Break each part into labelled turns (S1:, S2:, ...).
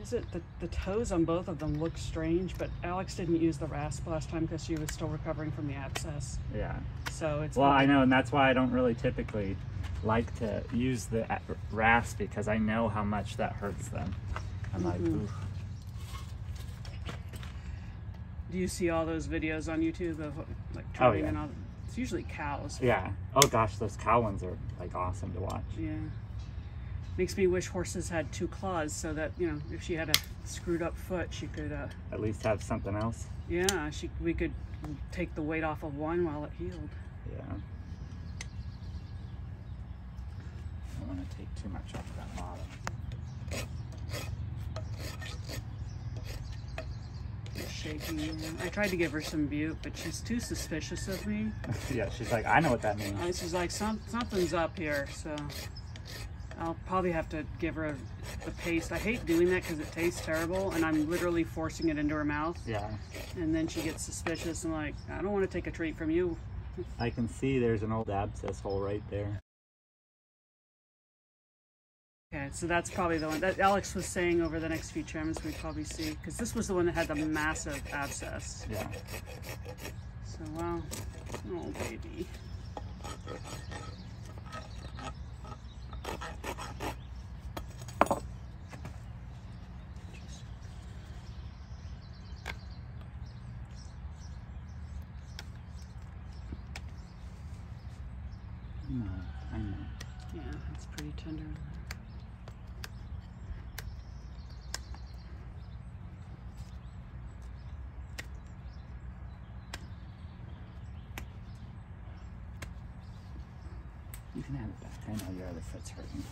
S1: is it? The toes on both of them look strange, but Alex didn't use the rasp last time because she was still recovering from the abscess.
S2: Yeah.
S1: So it's...
S2: Well, I know, and that's why I don't really typically like to use the rasp, because I know how much that hurts them. I'm like, oof.
S1: Do you see all those videos on YouTube of like trimming and all? It's usually cows.
S2: Yeah. Oh gosh, those cow ones are like awesome to watch.
S1: Yeah. Makes me wish horses had 2 claws so that, you know, if she had a screwed up foot, she could
S2: at least have something else.
S1: Yeah, we could take the weight off of one while it healed.
S2: Yeah. I don't want to take too much off that bottom.
S1: Shaking. I tried to give her some butte, but she's too suspicious of me.
S2: Yeah, she's like, I know what that means.
S1: She's like, something's up here, so I'll probably have to give her the paste. I hate doing that because it tastes terrible, and I'm literally forcing it into her mouth. Yeah. And then she gets suspicious and like, I don't want to take a treat from you.
S2: I can see there's an old abscess hole right there.
S1: Okay, so that's probably the one that Alex was saying over the next few trims we'd probably see, because this was the one that had the massive abscess. Yeah. So, wow. Oh, baby.
S2: No, I know.
S1: Yeah, it's pretty tender.
S2: You can have it back. I know your other foot's hurting.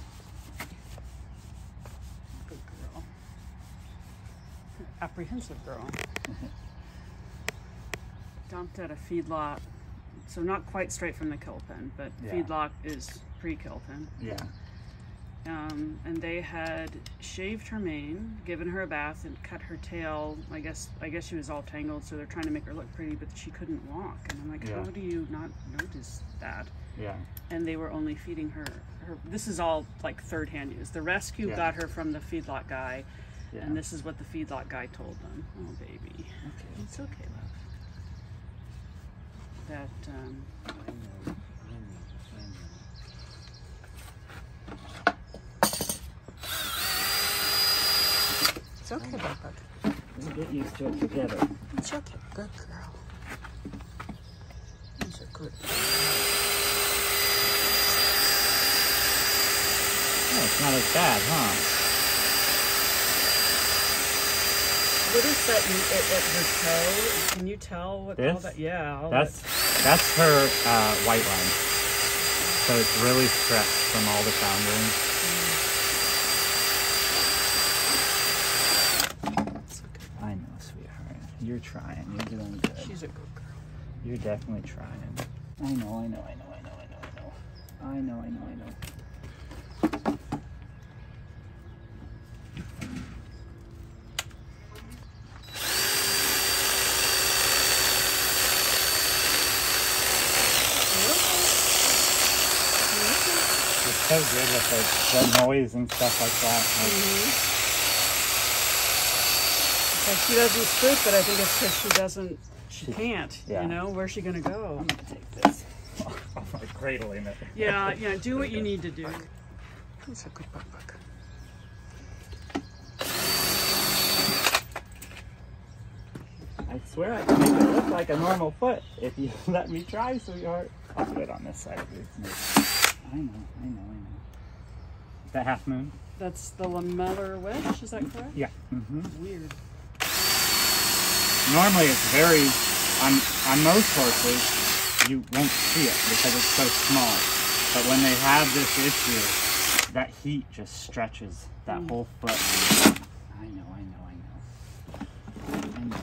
S1: Good girl. Apprehensive girl. Dumped at a feedlot. So not quite straight from the kill pen, but feedlot is pre-kill pen. Yeah. And they had shaved her mane, given her a bath, and cut her tail. I guess she was all tangled, so they're trying to make her look pretty, but she couldn't walk. And I'm like, how do you not notice that? Yeah. And they were only feeding her. This is all like third-hand news. The rescue got her from the feedlot guy, and this is what the feedlot guy told them. Oh, baby. Okay. It's okay, love. That, it's okay, Ladybug.
S2: We'll get used to it together.
S1: It's okay. Good girl. These are good.
S2: Oh, it's not as bad, huh?
S1: What is that at her toe? Can you tell what all that? Yeah.
S2: That's her white line. So it's really stretched from all the foundering. I know, sweetheart. You're trying. You're doing good.
S1: She's a good girl.
S2: You're definitely trying. I know. So good with the noise and stuff like that.
S1: Like she doesn't spook, but I think it's because she can't. You know, where's she gonna go?
S2: I'm gonna take this. I'm like cradling it.
S1: Yeah, do what you need to do. That's a good bug.
S2: I swear I can make it look like a normal foot if you let me try, sweetheart. I'll do it on this side of you. I know. Is that half moon?
S1: That's the lamellar wedge, is that correct?
S2: Yeah.
S1: Weird.
S2: Normally it's very, on most horses, you won't see it because it's so small. But when they have this issue, that heat just stretches that whole foot. I know.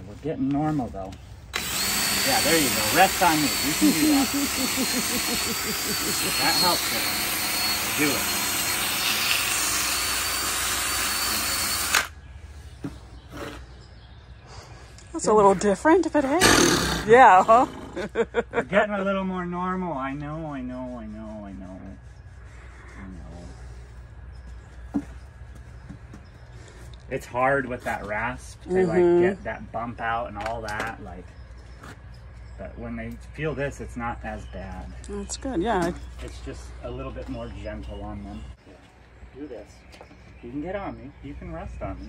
S2: We're getting normal though. Yeah, there you go. Rest on me. You can do that. That helps it. Do it.
S1: That's a little different, but hey. Yeah, huh?
S2: We're getting a little more normal. I know. it's hard with that rasp to like get that bump out and all that, like, but when they feel this, it's not as bad.
S1: That's good, yeah.
S2: It's just a little bit more gentle on them. Yeah. Do this. You can get on me. You can rest on me.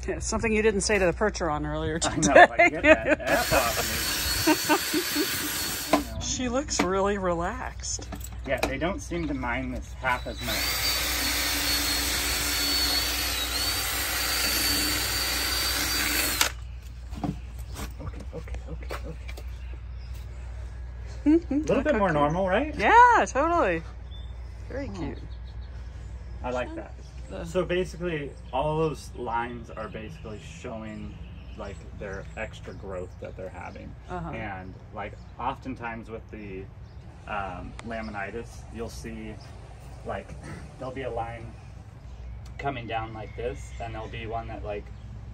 S1: Yeah, something you didn't say to the percher on earlier today.
S2: I know, like, get that F off of me.
S1: She looks really relaxed.
S2: Yeah, they don't seem to mind this half as much. A little bit more normal, right?
S1: Yeah, totally. Very cute.
S2: I like that. So basically, all those lines are basically showing like their extra growth that they're having. And like oftentimes with the laminitis, you'll see like there'll be a line coming down like this, and there'll be one that like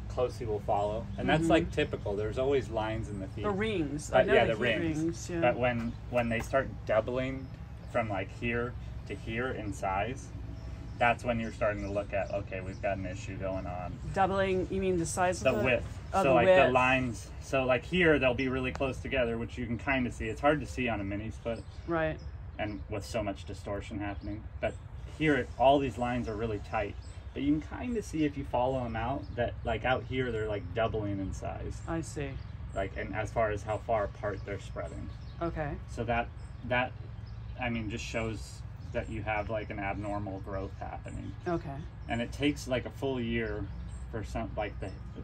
S2: closely will follow, and that's like typical. There's always lines in the feet.
S1: The rings.
S2: But yeah, the rings. Yeah. But when they start doubling from like here to here in size, that's when you're starting to look at, okay, we've got an issue going on.
S1: Doubling, you mean the size of
S2: the width? Oh, so the like width. The lines, so like here they'll be really close together, which you can kind of see. It's hard to see on a mini split,
S1: right? And
S2: with so much distortion happening, but here all these lines are really tight. But you can kind of see if you follow them out that like out here they're like doubling in size.
S1: I see.
S2: Like, and as far as how far apart they're spreading.
S1: Okay.
S2: So that I mean just shows that you have like an abnormal growth happening.
S1: Okay. And
S2: it takes like a full year for some like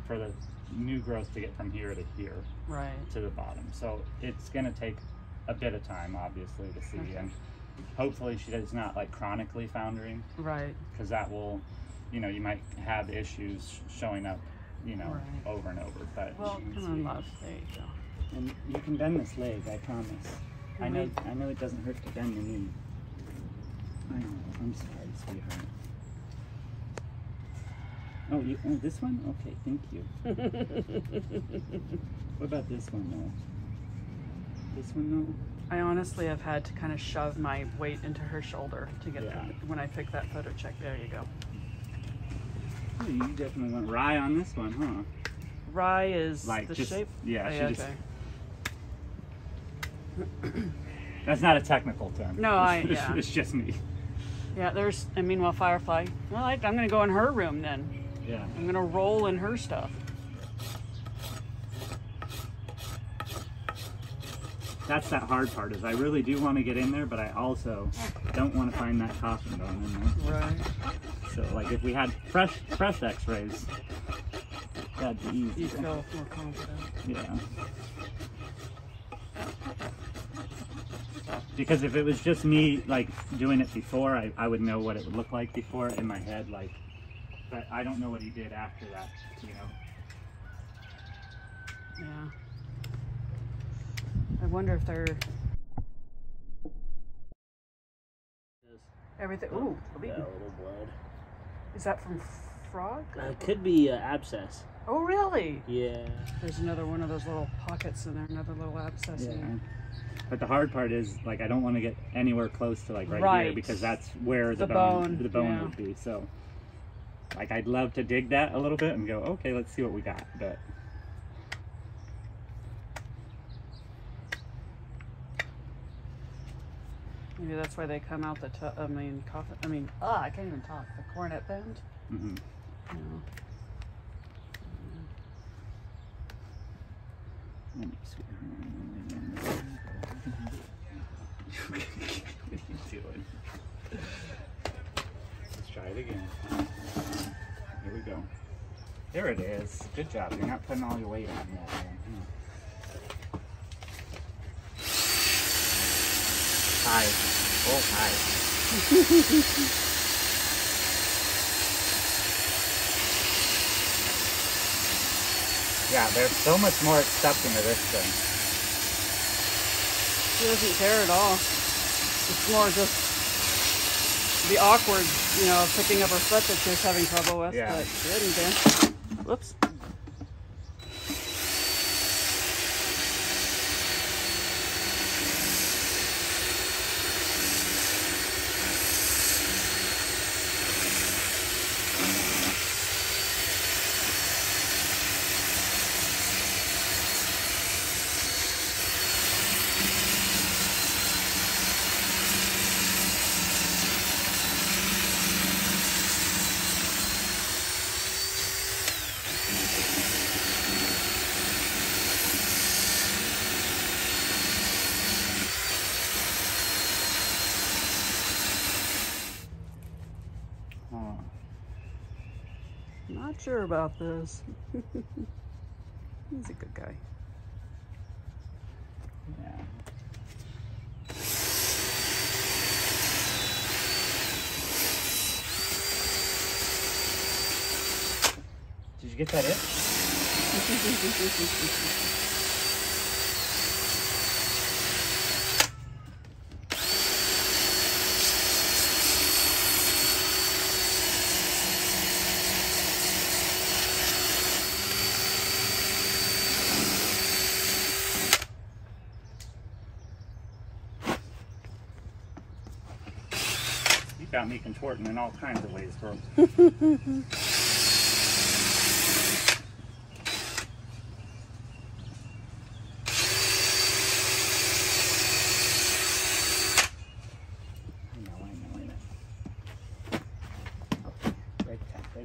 S2: for the new growth to get from here to here.
S1: Right.
S2: To the bottom. So it's gonna take a bit of time obviously to see, and hopefully she is not like chronically foundering.
S1: Right.
S2: Because that will, you know, you might have issues showing up, you know, over and over. But
S1: well, come on, love. There you go.
S2: And you can bend this leg, I promise. I know it doesn't hurt to bend your knee. I know. I'm sorry, sweetheart. Oh, this one? Okay, thank you. What about this one, though? This one, though?
S1: I honestly have had to kind of shove my weight into her shoulder to get when I pick that photo check. There you go.
S2: Oh, you definitely went rye on this one, huh?
S1: Rye is
S2: like
S1: the
S2: just,
S1: shape?
S2: Yeah, that's not a technical term.
S1: No,
S2: it's just me.
S1: Yeah, and meanwhile, Firefly, well, I'm going to go in her room then.
S2: Yeah.
S1: I'm going to roll in her stuff.
S2: That's that hard part, is I really do want to get in there, but I also don't want to find that coffin going in there.
S1: Right.
S2: So, like, if we had fresh x-rays, that'd be easy.
S1: You'd feel more confident.
S2: Yeah. Because if it was just me, like, doing it before, I would know what it would look like before in my head, like, but I don't know what he did after that, you know?
S1: Yeah. I wonder if they're... Everything... Ooh,
S3: a little blood.
S1: Is that from frog?
S3: It could be abscess.
S1: Oh, really?
S3: Yeah.
S1: There's another one of those little pockets in there, another little abscess in there.
S2: But the hard part is, like, I don't want to get anywhere close to, like, right here, because that's where the bone would be. So, like, I'd love to dig that a little bit and go, okay, let's see what we got. But
S1: maybe that's why they come out the coffin. I can't even talk. The cornet bend.
S2: Mm-hmm.
S1: No.
S2: Let me see. What are you doing? Let's try it again. Here we go. There it is. Good job. You're not putting all your weight on that. Hi. Oh, hi. Yeah, there's so much more accepting of this thing.
S1: She doesn't care at all. It's more just the awkward, you know, picking up her foot that she's having trouble with.
S2: Yeah.
S1: But she didn't care. Whoops.
S2: huh?
S1: Not sure about this. He's a good guy.
S2: Yeah. Did you get that itch? You got me contorting in all kinds of ways, girl.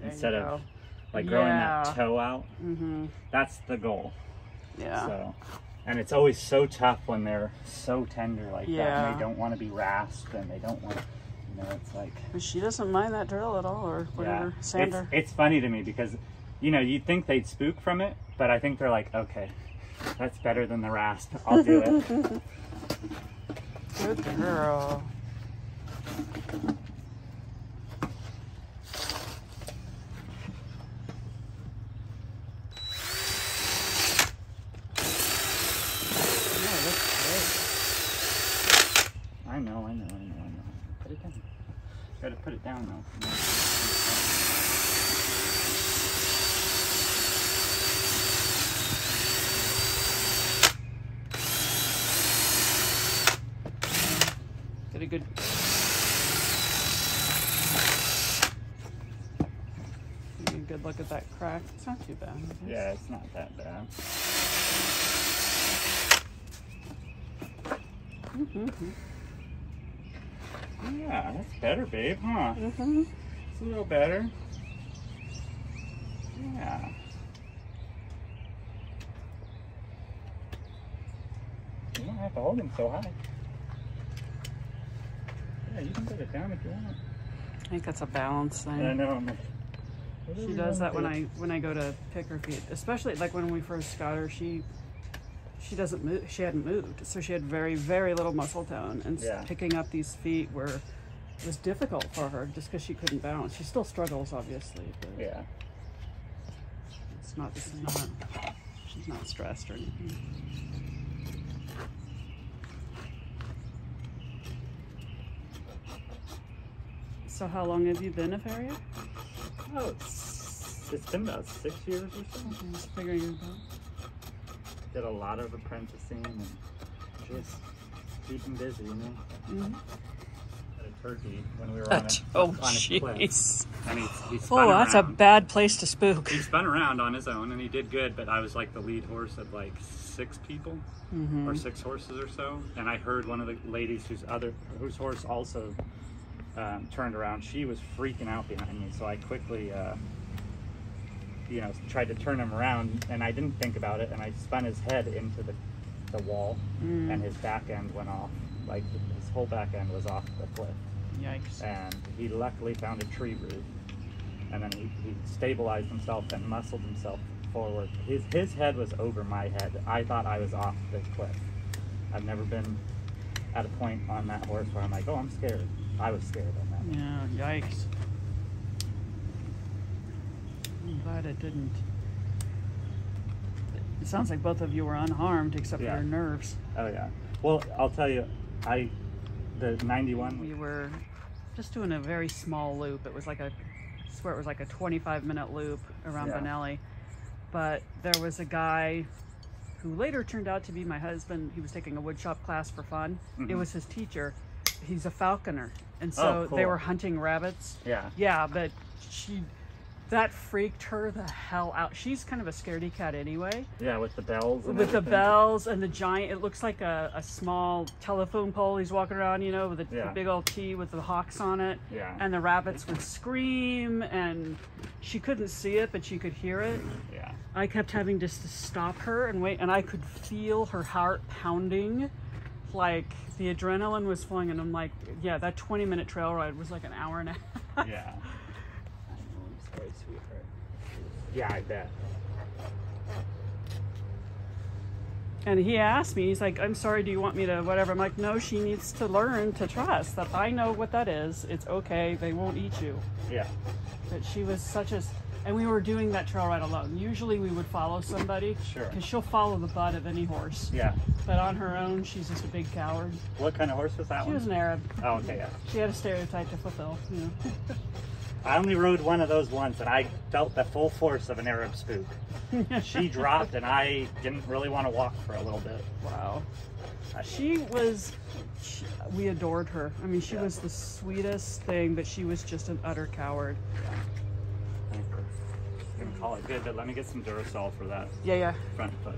S2: Instead of like growing that toe out, that's the goal.
S1: Yeah.
S2: So, and it's always so tough when they're so tender like that. And they don't want to be rasped, and they don't want, you know, it's like.
S1: She doesn't mind that drill at all, or whatever.
S2: Yeah.
S1: Sander.
S2: It's funny to me because, you know, you'd think they'd spook from it, but I think they're like, okay, that's better than the rasp. I'll do it.
S1: Good girl.
S2: I know. Put it down. Gotta put it down though.
S1: Get a good. Get a good look at that crack. It's not too bad.
S2: Yeah, it's not that bad. Yeah, that's better, babe, huh? It's a little better. Yeah. You don't have to hold him so high. Yeah, you can put it down if you want.
S1: I think that's a balance thing.
S2: I know. I'm like,
S1: she does that when I go to pick her feet, especially like when we first got her. She doesn't move. She hadn't moved, so she had very, very little muscle tone, and picking up these feet was difficult for her just because she couldn't balance. She still struggles, obviously, but
S2: yeah,
S1: she's not stressed or anything. So how long have you been a farrier?
S2: Oh, it's been about 6 years or so.
S1: Okay, just figuring it out.
S2: Did a lot of apprenticing and just keeping busy, you know. Had a turkey when we were on a cliff, and he spun around.
S1: That's a bad place to spook.
S2: He spun around on his own, and he did good. But I was like the lead horse of like 6 people, or 6 horses or so. And I heard one of the ladies whose horse also turned around. She was freaking out behind me, so I quickly. You know, tried to turn him around, and I didn't think about it, and I spun his head into the wall, and his back end went off. Like his whole back end was off the cliff.
S1: Yikes!
S2: And he luckily found a tree root, and then he stabilized himself and muscled himself forward. His head was over my head. I thought I was off the cliff. I've never been at a point on that horse where I'm like, oh, I'm scared. I was scared on that.
S1: Yeah, yikes. I'm glad it didn't. It sounds like both of you were unharmed except for your nerves.
S2: Oh yeah. Well, I'll tell you, the 91.
S1: We were just doing a very small loop. It was like I swear it was like a 25-minute loop around Benelli. But there was a guy who later turned out to be my husband. He was taking a woodshop class for fun. It was his teacher. He's a falconer, and so they were hunting rabbits. Yeah, but that freaked her the hell out. She's kind of a scaredy cat anyway. Yeah,
S2: with the bells. And
S1: with the bells and the giant, it looks like a small telephone pole he's walking around, you know, with the big old T with the hawks on it.
S2: Yeah.
S1: And the rabbits would scream, and she couldn't see it, but she could hear it.
S2: Yeah.
S1: I kept having just to stop her and wait, and I could feel her heart pounding. Like the adrenaline was flowing, and I'm like, yeah, that 20-minute trail ride was like an hour and a half.
S2: Yeah. Yeah, I bet.
S1: And he asked me, he's like, I'm sorry, do you want me to whatever? I'm like, no, she needs to learn to trust that I know what that is. It's okay. They won't eat you.
S2: Yeah.
S1: But she was such a... And we were doing that trail ride alone. Usually we would follow somebody.
S2: Sure.
S1: Because she'll follow the butt of any horse.
S2: Yeah.
S1: But on her own, she's just a big coward.
S2: What kind of horse was that
S1: She
S2: one?
S1: was an Arab.
S2: Oh, okay, yeah.
S1: She had a stereotype to fulfill, you know.
S2: I only rode one of those once, and I felt the full force of an Arab spook. She dropped, and I didn't really want to walk for a little bit.
S1: Wow. We adored her. I mean, she was the sweetest thing, but she was just an utter coward.
S2: I'm gonna call it good, but let me get some Duracell for that
S1: Yeah.
S2: front foot.